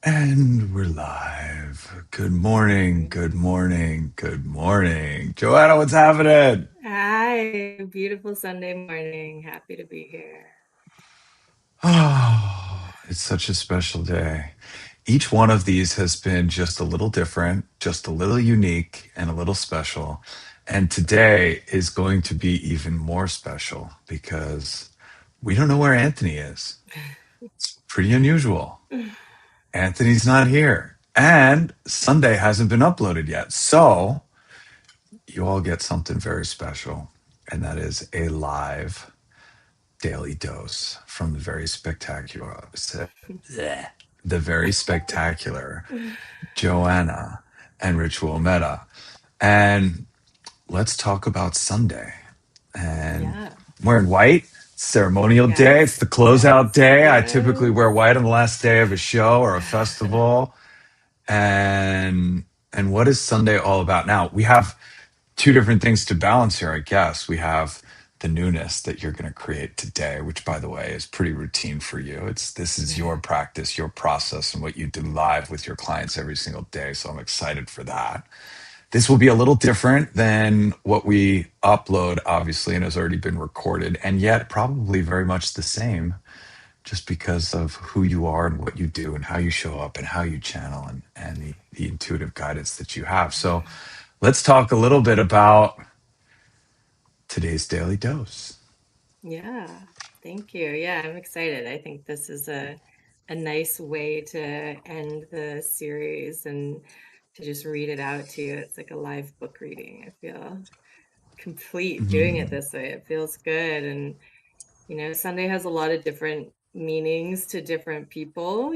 And we're live. Good morning, good morning, good morning. Joanna, what's happening? Hi, beautiful Sunday morning. Happy to be here. Oh, it's such a special day. Each one of these has been just a little different, just a little unique, and a little special. And today is going to be even more special because we don't know where Anthony is. It's pretty unusual. Anthony's not here. And Sunday hasn't been uploaded yet. So you all get something very special, and that is a live daily dose from the very spectacular Joanna and Ritual Meta. And let's talk about Sunday. And Yeah. I'm wearing white, ceremonial day. It's Yes. the closeout Yes. day. I typically wear Yes. white on the last day of a show or a festival. And what is Sunday all about? Now we have two different things to balance here, I guess. We have the newness that you're going to create today, which by the way is pretty routine for you. It's this is your practice, your process, and what you do live with your clients every single day. So I'm excited for that. This will be a little different than what we upload, obviously, and has already been recorded, and yet probably very much the same, just because of who you are and what you do and how you show up and how you channel and the intuitive guidance that you have. So let's talk a little bit about today's daily dose. Yeah. Thank you. Yeah, I'm excited. I think this is a nice way to end the series and to just read it out to you. It's like a live book reading. I feel complete doing it Mm, this way. It feels good. And Sunday has a lot of different meanings to different people.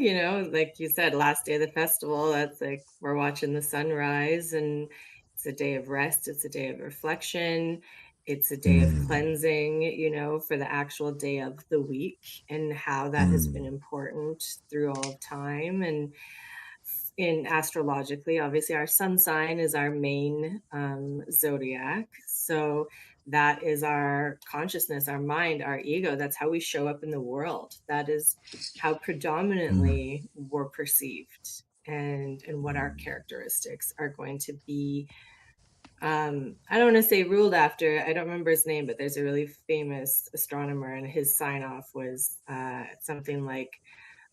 Like you said, last day of the festival, that's like we're watching the sunrise, and it's a day of rest, it's a day of reflection, it's a day of mm, cleansing, for the actual day of the week, and how that has been mm, important through all of time. And in astrologically, obviously our sun sign is our main zodiac, so that is our consciousness, our mind, our ego. That's how we show up in the world. That is how mm, predominantly we're perceived, and what our characteristics are going to be. I don't want to say ruled after. I don't remember his name, but there's a really famous astronomer, and his sign off was something like,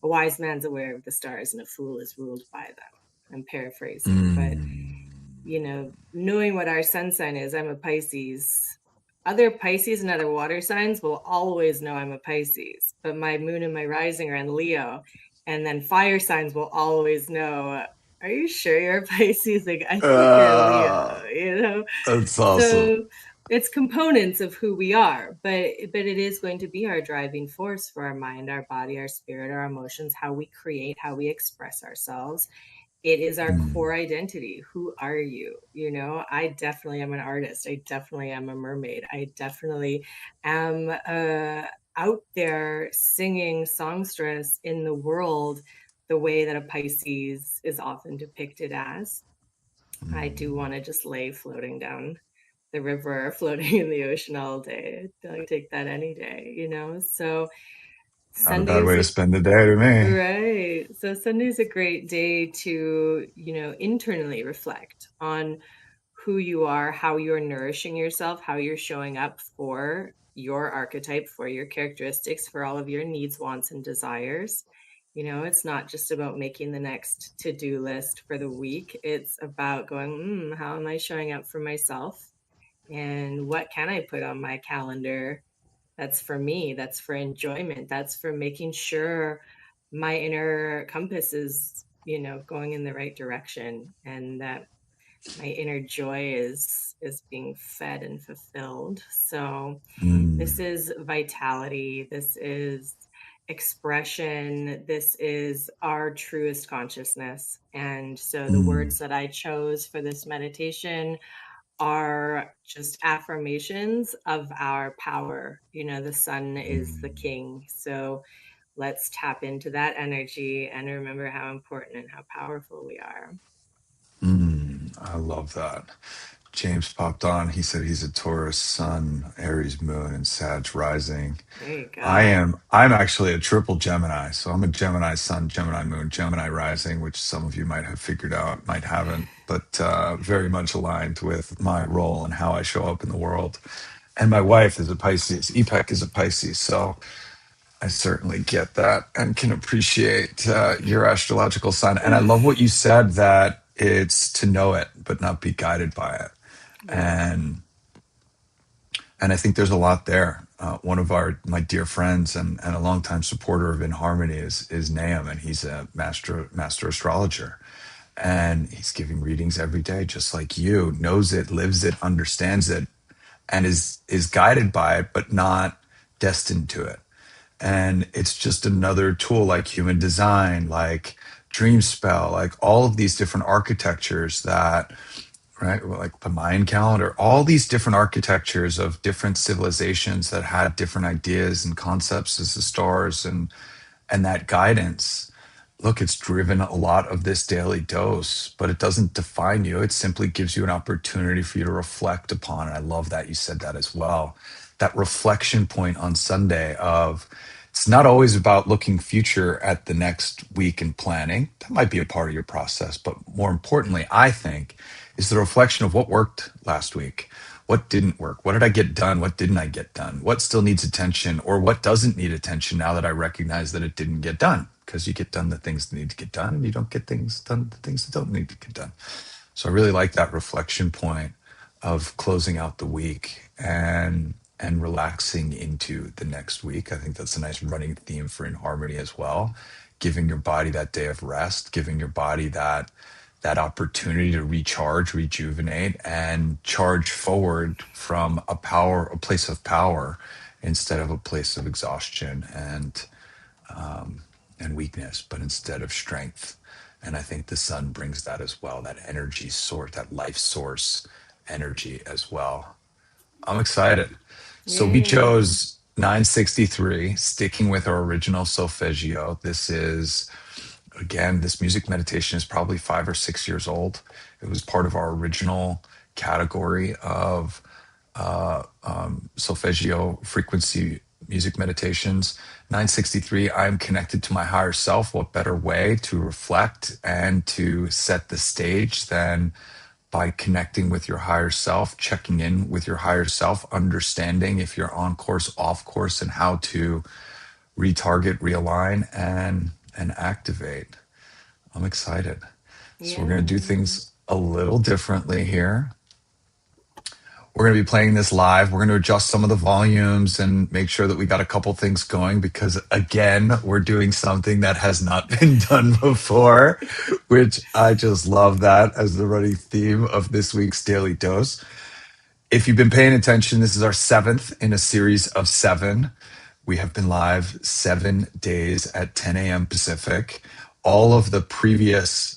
"A wise man's aware of the stars, and a fool is ruled by them." I'm paraphrasing, but mm. knowing what our sun sign is, I'm a Pisces. Other Pisces and other water signs will always know I'm a Pisces, but my moon and my rising are in Leo. And then fire signs will always know, are you sure you're a Pisces? Like, I think you're a Ah, Leo. that's awesome. So it's components of who we are, but it is going to be our driving force for our mind, our body, our spirit, our emotions, how we create, how we express ourselves. It is our Mm, core identity. Who are you? I definitely am an artist. I definitely am a mermaid. I definitely am out there singing songstress in the world the way that a Pisces is often depicted as. I do mm. want to just lay floating down the river, floating in the ocean all day. I'd take that any day. So Not a Sunday bad way is to a spend the day to me. Right. So Sunday's a great day to, internally reflect on who you are, how you're nourishing yourself, how you're showing up for your archetype, for your characteristics, for all of your needs, wants, and desires. It's not just about making the next to-do list for the week. It's about going, how am I showing up for myself? And what can I put on my calendar that's for me, that's for enjoyment, that's for making sure my inner compass is, going in the right direction, and that my inner joy is being fed and fulfilled. So this Mm, is vitality, this is expression, this is our truest consciousness. And so the mm, words that I chose for this meditation are just affirmations of our power. The sun is the mm, king. So let's tap into that energy and remember how important and how powerful we are. mm. I love that. James popped on. He said he's a Taurus sun, Aries moon, and Sag rising. There you go. I'm actually a triple Gemini. So I'm a Gemini sun, Gemini moon, Gemini rising, which some of you might have figured out, might haven't, but very much aligned with my role and how I show up in the world. And my wife is a Pisces. Epec is a Pisces. So I certainly get that and can appreciate your astrological sign. And I love what you said, that it's to know it, but not be guided by it. Yeah. And I think there's a lot there. One of my dear friends and a longtime supporter of inHarmony is Nahum, and he's a master astrologer, and he's giving readings every day, just like you. Knows it, lives it, understands it, and is guided by it, but not destined to it. And it's just another tool, like human design, like dream spell, like all of these different architectures that, right? Well, like the Mayan calendar, all these different architectures of different civilizations that had different ideas and concepts as the stars, and that guidance. Look, it's driven a lot of this daily dose, but it doesn't define you. It simply gives you an opportunity for you to reflect upon. And I love that you said that as well. That reflection point on Sunday of, it's not always about looking future at the next week and planning. That might be a part of your process, but more importantly, I think, is the reflection of what worked last week. What didn't work? What did I get done? What didn't I get done? What still needs attention, or what doesn't need attention now that I recognize that it didn't get done? Because you get done the things that need to get done, and you don't get things done the things that don't need to get done. So I really like that reflection point of closing out the week and relaxing into the next week. I think that's a nice running theme for inHarmony as well. Giving your body that day of rest, giving your body that opportunity to recharge, rejuvenate, and charge forward from a place of power instead of a place of exhaustion and weakness, but instead of strength. And I think the sun brings that as well, that energy source, that life source energy as well. I'm excited. So we Yay. chose 963, sticking with our original solfeggio. This is, again, this music meditation is probably 5 or 6 years old. It was part of our original category of solfeggio frequency music meditations. 963, I'm connected to my higher self. What better way to reflect and to set the stage than by connecting with your higher self, checking in with your higher self, understanding if you're on course, off course, and how to retarget, realign, and activate. I'm excited. So we're going to do Yeah. things a little differently here. We're going to be playing this live. We're going to adjust some of the volumes and make sure that we got a couple things going, because again, we're doing something that has not been done before, which I just love that as the running theme of this week's Daily Dose. If you've been paying attention, this is our seventh in a series of seven. We have been live 7 days at 10 a.m. Pacific. All of the previous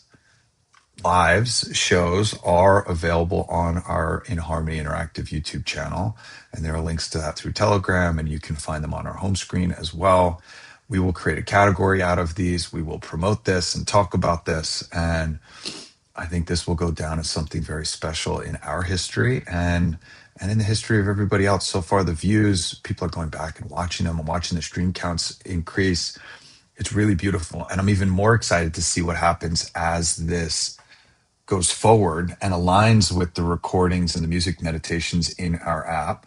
lives shows are available on our inHarmony Interactive YouTube channel, and there are links to that through Telegram, and you can find them on our home screen as well. We will create a category out of these. We will promote this and talk about this, and I think this will go down as something very special in our history and in the history of everybody else. So far, the views, people are going back and watching them and watching the stream counts increase. It's really beautiful, and I'm even more excited to see what happens as this goes forward and aligns with the recordings and the music meditations in our app.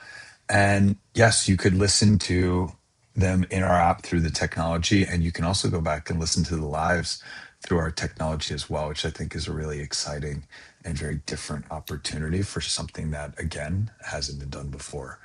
And yes, you could listen to them in our app through the technology, and you can also go back and listen to the lives through our technology as well, which I think is a really exciting and very different opportunity for something that, again, hasn't been done before.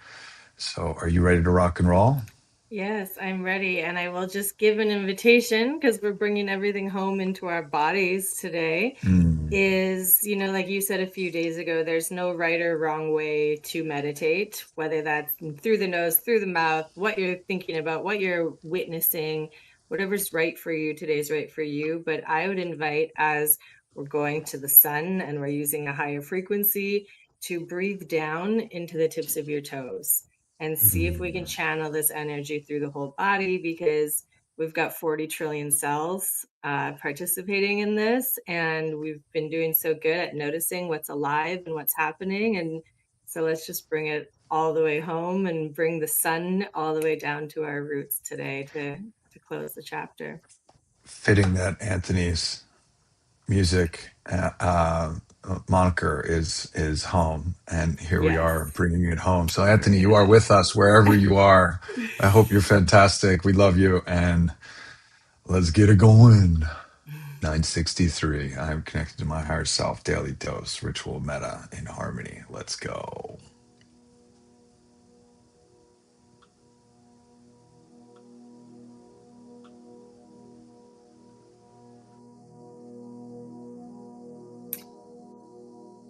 So, are you ready to rock and roll? Yes, I'm ready. And I will just give an invitation, because we're bringing everything home into our bodies today. Mm, Is, like you said a few days ago, there's no right or wrong way to meditate, whether that's through the nose, through the mouth, what you're thinking about, what you're witnessing, whatever's right for you, today's right for you. But I would invite, as we're going to the sun and we're using a higher frequency, to breathe down into the tips of your toes and see if we can mm, channel this energy through the whole body, because we've got 40 trillion cells participating in this, and we've been doing so good at noticing what's alive and what's happening. And so let's just bring it all the way home and bring the sun all the way down to our roots today to close the chapter. Fitting that Anthony's music moniker is home, and here we Yes. are bringing it home. So Anthony, you are with us wherever you are. I hope you're fantastic. We love you, and let's get it going. 963. I'm connected to my higher self. Daily dose. Ritual meta in harmony. Let's go.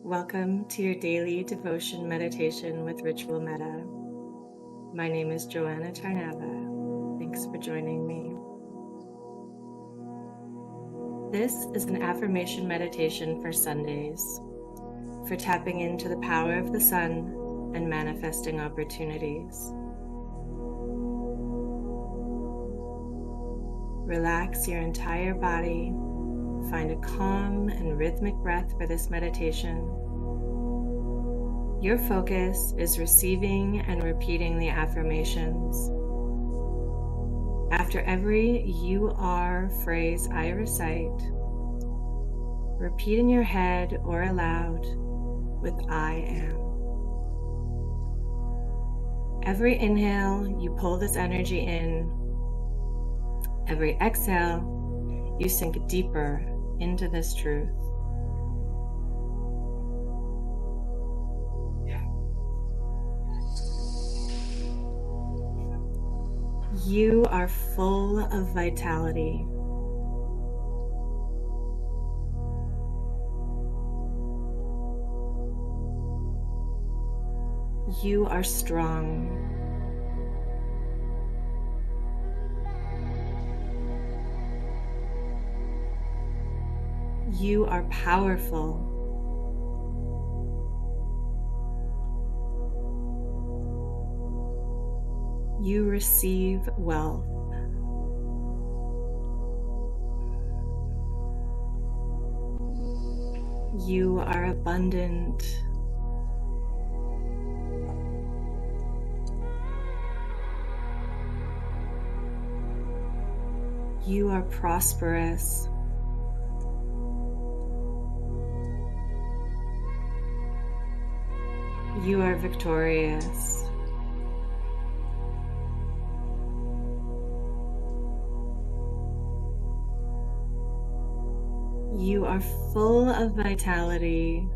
Welcome to your daily devotion meditation with Ritual Meta. My name is Joanna Tarnava. Thanks for joining me. This is an affirmation meditation for Sundays, for tapping into the power of the sun and manifesting opportunities. Relax your entire body. Find a calm and rhythmic breath for this meditation. Your focus is receiving and repeating the affirmations. After every "you are" phrase I recite, repeat in your head or aloud with "I am." Every inhale, you pull this energy in. Every exhale, you sink deeper into this truth. You are full of vitality. You are strong. You are powerful. You receive wealth. You are abundant. You are prosperous. You are victorious. You are full of vitality.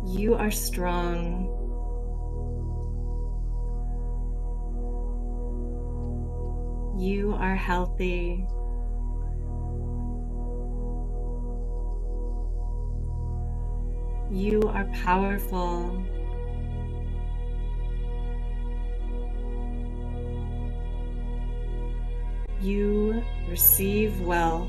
You are strong. You are healthy. You are powerful. You receive wealth.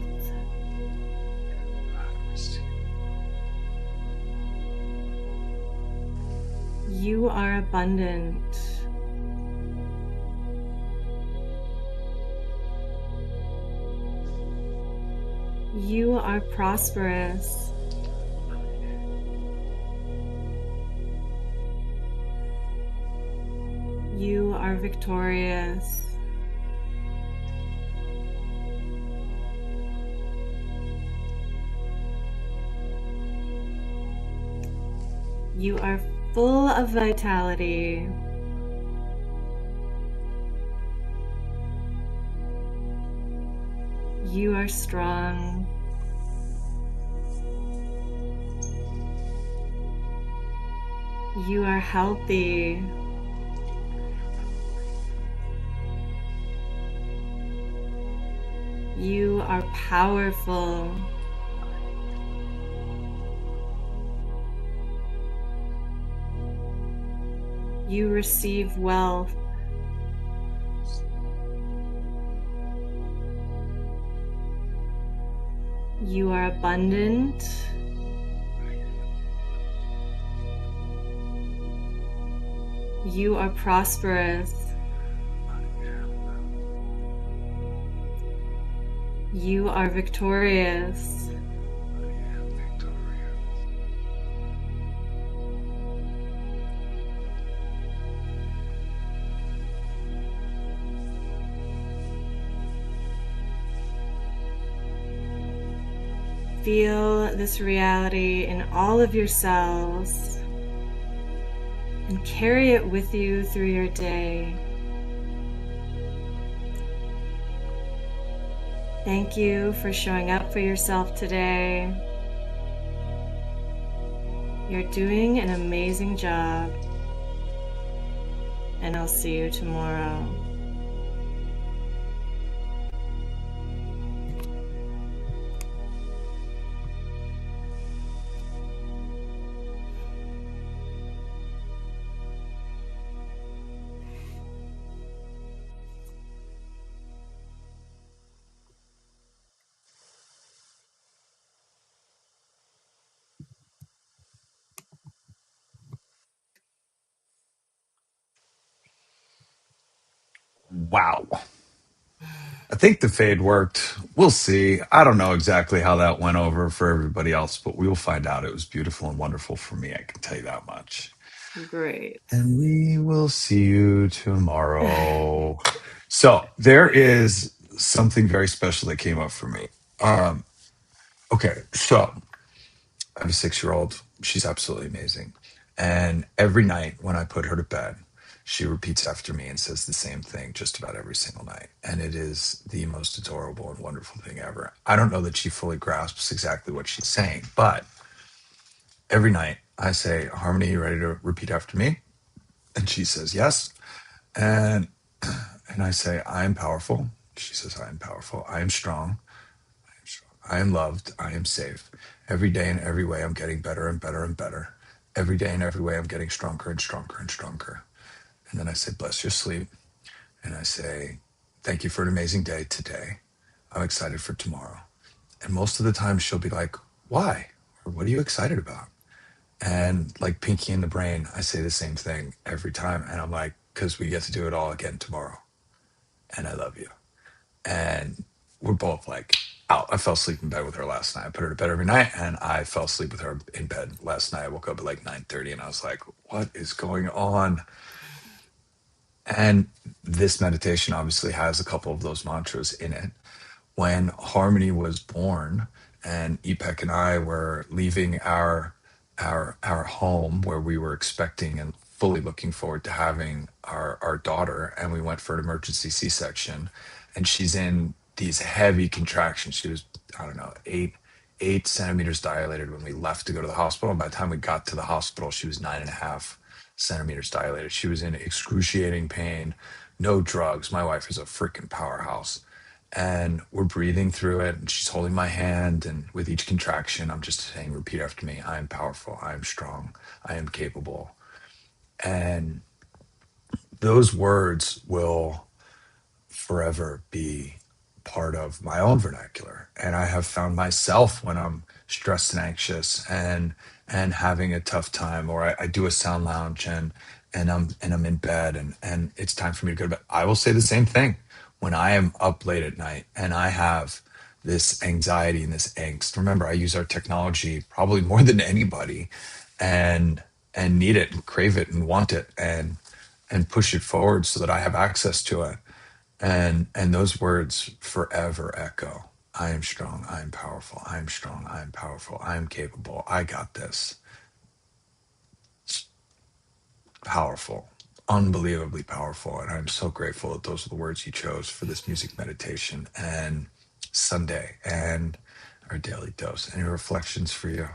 You are abundant. You are prosperous. You are victorious. You are full of vitality. You are strong. You are healthy. You are powerful. You receive wealth. You are abundant. You are prosperous. You are victorious. Feel this reality in all of your cells and carry it with you through your day. Thank you for showing up for yourself today. You're doing an amazing job, and I'll see you tomorrow. Wow. I think the fade worked. We'll see. I don't know exactly how that went over for everybody else, but we will find out. It was beautiful and wonderful for me. I can tell you that much. Great. And we will see you tomorrow. So there is something very special that came up for me. Um, okay, so I have a 6 year old. She's absolutely amazing. And every night when I put her to bed, she repeats after me and says the same thing just about every single night. And it is the most adorable and wonderful thing ever. I don't know that she fully grasps exactly what she's saying, but every night I say, Harmony, you ready to repeat after me? And she says, yes. And and I say, I am powerful. She says, I am powerful. I am strong. I am loved. I am safe. Every day in every way, I'm getting better and better and better. Every day in every way, I'm getting stronger and stronger and stronger. And then I say, bless your sleep. And I say, thank you for an amazing day today. I'm excited for tomorrow. And most of the time, she'll be like, why? Or what are you excited about? And like Pinky in the Brain, I say the same thing every time. And I'm like, because we get to do it all again tomorrow. And I love you. And we're both like out. I fell asleep in bed with her last night. I put her to bed every night, and I fell asleep with her in bed last night. I woke up at like 9:30, and I was like, "What is going on?" And this meditation obviously has a couple of those mantras in it. When Harmony was born, and Epek and I were leaving our home where we were expecting and fully looking forward to having our daughter, and we went for an emergency C-section, and she's in these heavy contractions. She was, I don't know, 8 centimeters dilated when we left to go to the hospital. And by the time we got to the hospital, she was 9.5 centimeters dilated. She was in excruciating pain, no drugs. My wife is a freaking powerhouse. And we're breathing through it, and she's holding my hand. And with each contraction, I'm just saying, repeat after me: I am powerful, I am strong, I am capable. And those words will forever be part of my own vernacular. And I have found myself when I'm stressed and anxious and having a tough time, or I do a sound lounge and I'm in bed, and it's time for me to go to bed. I will say the same thing when I am up late at night and I have this anxiety and this angst. Remember, I use our technology probably more than anybody, and need it and crave it and want it and push it forward so that I have access to it. And those words forever echo. I am strong, I am powerful, I am strong, I am powerful, I am capable, I got this. It's powerful, unbelievably powerful. And I'm so grateful that those are the words you chose for this music meditation and Sunday and our daily dose. Any reflections for you?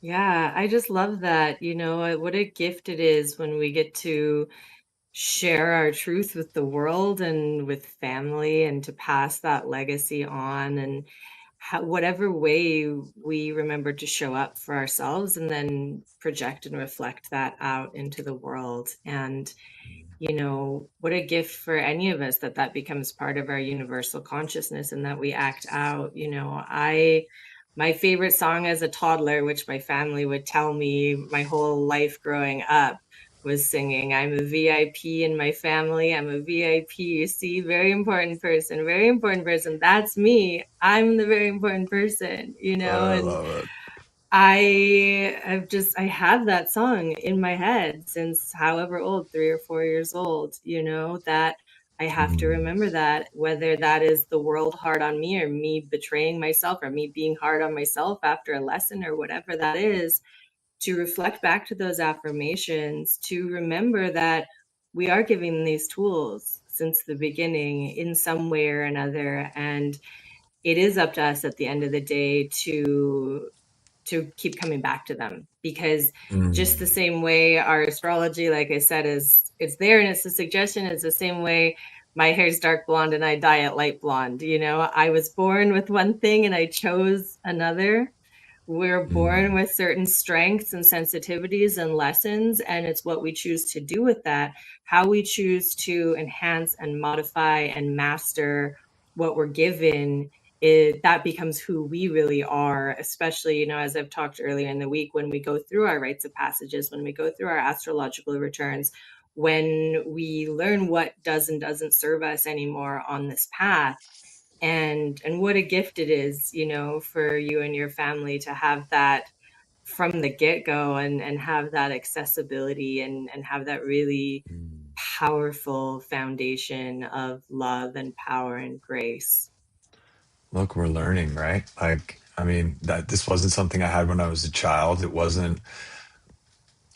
Yeah, I just love that. What a gift it is when we get to share our truth with the world and with family and to pass that legacy on, and whatever way we remember to show up for ourselves and then project and reflect that out into the world. And what a gift for any of us that that becomes part of our universal consciousness and that we act out. My favorite song as a toddler, which my family would tell me my whole life growing up, was singing. I'm a VIP in my family. I'm a VIP. You see, very important person, very important person. That's me. I'm the very important person, you know, I and love it. I have that song in my head since however old, 3 or 4 years old, you know, that I have to Mm, remember that, whether that is the world hard on me or me betraying myself or me being hard on myself after a lesson or whatever that is, to reflect back to those affirmations, to remember that we are giving these tools since the beginning in some way or another. And it is up to us at the end of the day to keep coming back to them, because just the mm, same way our astrology, like I said, is it's there and it's a suggestion, it's the same way my hair's dark blonde and I dye it light blonde. You know, I was born with one thing and I chose another. We're born mm, with certain strengths and sensitivities and lessons, and it's what we choose to do with that, how we choose to enhance and modify and master what we're given. That becomes who we really are, especially, you know, as I've talked earlier in the week, when we go through our rites of passages, when we go through our astrological returns, when we learn what does and doesn't serve us anymore on this path. And what a gift it is, you know, for you and your family to have that from the get-go, and have that accessibility, and have that really mm. powerful foundation of love and power and grace. Look, we're learning, right? Like, I mean, that this wasn't something I had when I was a child. It wasn't.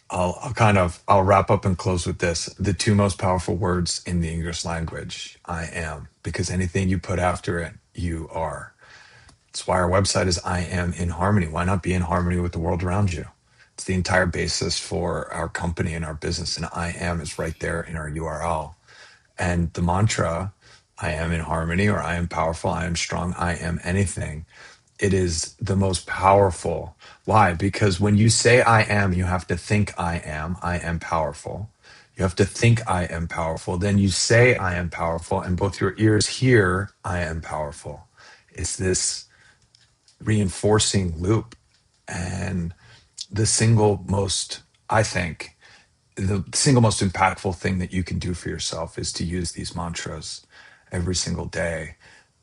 I'll wrap up and close with this. The two most powerful words in the English language, I am, because anything you put after it, you are. That's why our website is I am in harmony. Why not be in harmony with the world around you? It's the entire basis for our company and our business. And I am is right there in our URL. And the mantra, I am in harmony, or I am powerful, I am strong, I am anything. It is the most powerful. Why? Because when you say I am, you have to think I am powerful. You have to think I am powerful. Then you say I am powerful, and both your ears hear I am powerful. It's this reinforcing loop. And the single most, I think, the single most impactful thing that you can do for yourself is to use these mantras every single day,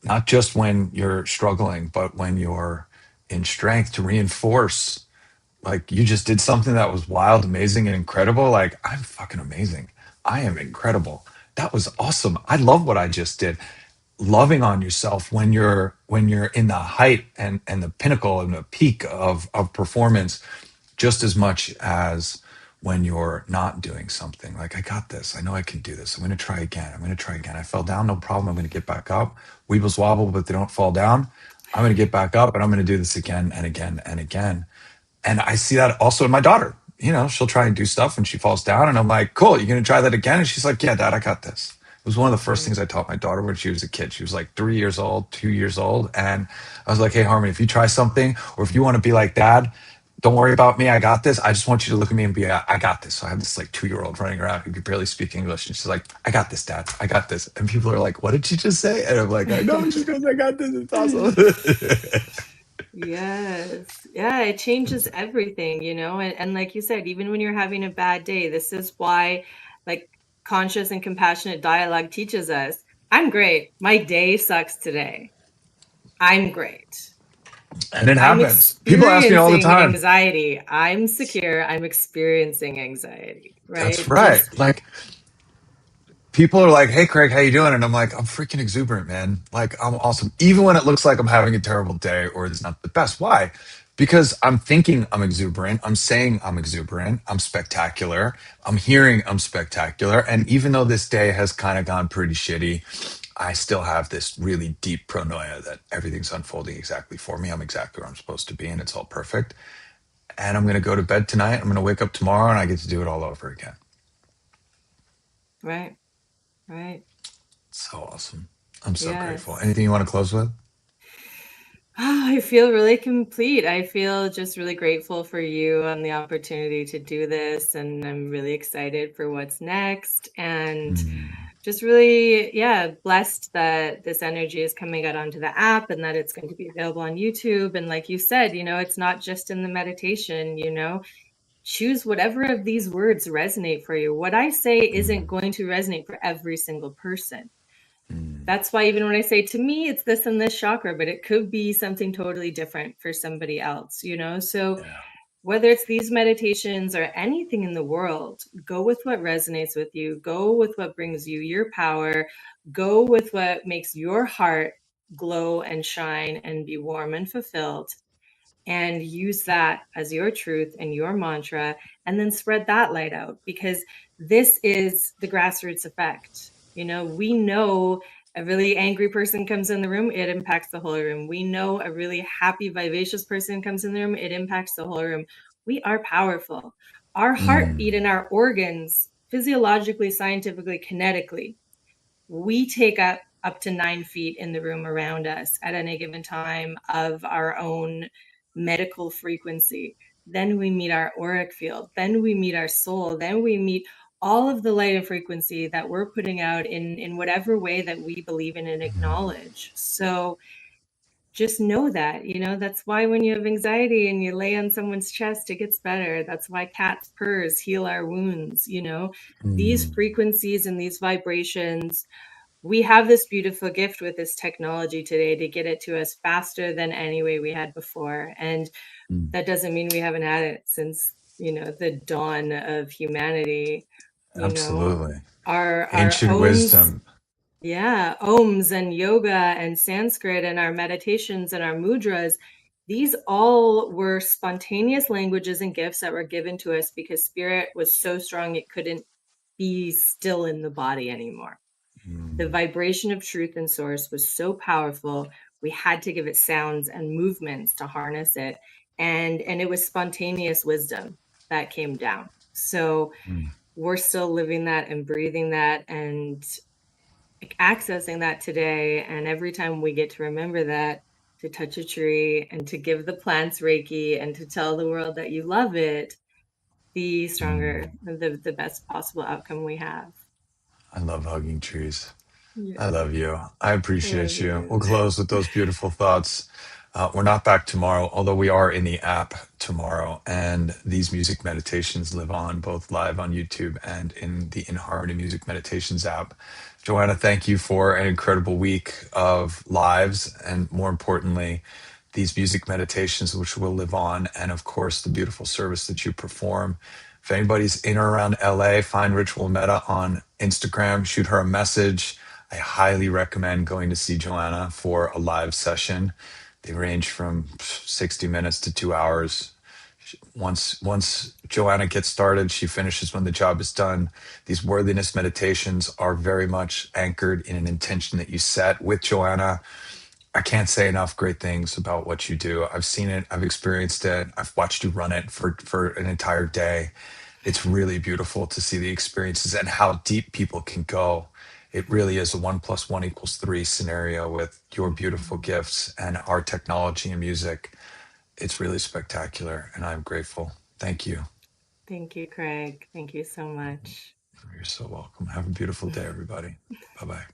not just when you're struggling, but when you're in strength, to reinforce, like, you just did something that was wild, amazing, and incredible. Like, I'm fucking amazing. I am incredible. That was awesome. I love what I just did. Loving on yourself when you're in the height and the pinnacle and the peak of performance, just as much as when you're not doing something. Like, I got this. I know I can do this. I'm going to try again. I'm going to try again. I fell down. No problem. I'm going to get back up. Weebles wobble, but they don't fall down. I'm going to get back up and I'm going to do this again and again and again. And I see that also in my daughter. You know, she'll try and do stuff and she falls down. And I'm like, cool, you're going to try that again? And she's like, yeah, Dad, I got this. It was one of the first things I taught my daughter when she was a kid. She was like 3 years old, 2 years old. And I was like, hey, Harmony, if you try something or if you want to be like Dad, don't worry about me. I got this. I just want you to look at me and be, I got this. So I have this like 2 year old running around who could barely speak English. And she's like, I got this, Dad. I got this. And people are like, what did she just say? And I'm like, I know. She goes, I got this. It's awesome. Yes. Yeah, it changes everything, you know, and like you said, even when you're having a bad day, this is why, like, conscious and compassionate dialogue teaches us, I'm great. My day sucks today. I'm great. And it I'm happens. People ask me all the experiencing time. anxiety. I'm secure. I'm experiencing anxiety, That's right? right. Just Like, people are like, "Hey, Craig, how you doing?" And I'm like, "I'm freaking exuberant, man. Like, I'm awesome, even when it looks like I'm having a terrible day or it's not the best." Why? Because I'm thinking I'm exuberant. I'm saying I'm exuberant. I'm spectacular. I'm hearing I'm spectacular. And even though this day has kind of gone pretty shitty, I still have this really deep pronoia that everything's unfolding exactly for me. I'm exactly where I'm supposed to be, and it's all perfect. And I'm going to go to bed tonight. I'm going to wake up tomorrow, and I get to do it all over again. right, right. So awesome. I'm so grateful. Yes. Anything you want to close with? Oh, I feel really complete. I feel just really grateful for you and the opportunity to do this. And I'm really excited for what's next. And Mm. just really, yeah, blessed that this energy is coming out onto the app and that it's going to be available on YouTube. And like you said, you know, it's not just in the meditation, you know, choose whatever of these words resonate for you. What I say isn't Mm, going to resonate for every single person. mm, That's why even when I say to me, it's this and this chakra, but it could be something totally different for somebody else, you know? So yeah. whether it's these meditations or anything in the world, go with what resonates with you, go with what brings you your power, go with what makes your heart glow and shine and be warm and fulfilled, and use that as your truth and your mantra, and then spread that light out, because this is the grassroots effect. You know, we know a really angry person comes in the room, it impacts the whole room. We know a really happy, vivacious person comes in the room, it impacts the whole room. We are powerful. Our heartbeat Mm, and our organs, physiologically, scientifically, kinetically, we take up to 9 feet in the room around us at any given time of our own medical frequency. Then we meet our auric field. Then we meet our soul. Then we meet all of the light and frequency that we're putting out in whatever way that we believe in and mm, acknowledge. So just know that, you know, that's why when you have anxiety and you lay on someone's chest, it gets better. That's why cats' purrs heal our wounds, you know. These mm, frequencies and these vibrations, we have this beautiful gift with this technology today to get it to us faster than any way we had before. And mm. that doesn't mean we haven't had it since, you know, the dawn of humanity. You know, Absolutely. our Ancient ohms, wisdom. yeah, ohms and yoga and Sanskrit and our meditations and our mudras, these all were spontaneous languages and gifts that were given to us because spirit was so strong it couldn't be still in the body anymore. The Mm, vibration of truth and source was so powerful, we had to give it sounds and movements to harness it. And it was spontaneous wisdom that came down. So mm, we're still living that and breathing that and accessing that today. And every time we get to remember that, to touch a tree and to give the plants Reiki and to tell the world that you love it, the stronger, mm. the best possible outcome we have. I love hugging trees. I Yeah, love you. I I love appreciate you. We'll you. close with those beautiful thoughts. We're not back tomorrow, although we are in the app tomorrow. And these music meditations live on both live on YouTube and in the inHarmony Music Meditations app. Joanna, thank you for an incredible week of lives. And more importantly, these music meditations, which will live on. And of course, the beautiful service that you perform. If anybody's in or around LA, find Ritual Meta on Instagram, shoot her a message. I highly recommend going to see Joanna for a live session. They range from 60 minutes to 2 hours. Once Joanna gets started, she finishes when the job is done. These worthiness meditations are very much anchored in an intention that you set with Joanna. I can't say enough great things about what you do. I've seen it, I've experienced it, I've watched you run it for an entire day. It's really beautiful to see the experiences and how deep people can go. It really is a 1 + 1 = 3 scenario with your beautiful gifts and our technology and music. It's really spectacular, and I'm grateful. Thank you. Thank you, Craig. Thank you so much. You're so welcome. Have a beautiful day, everybody. Bye bye.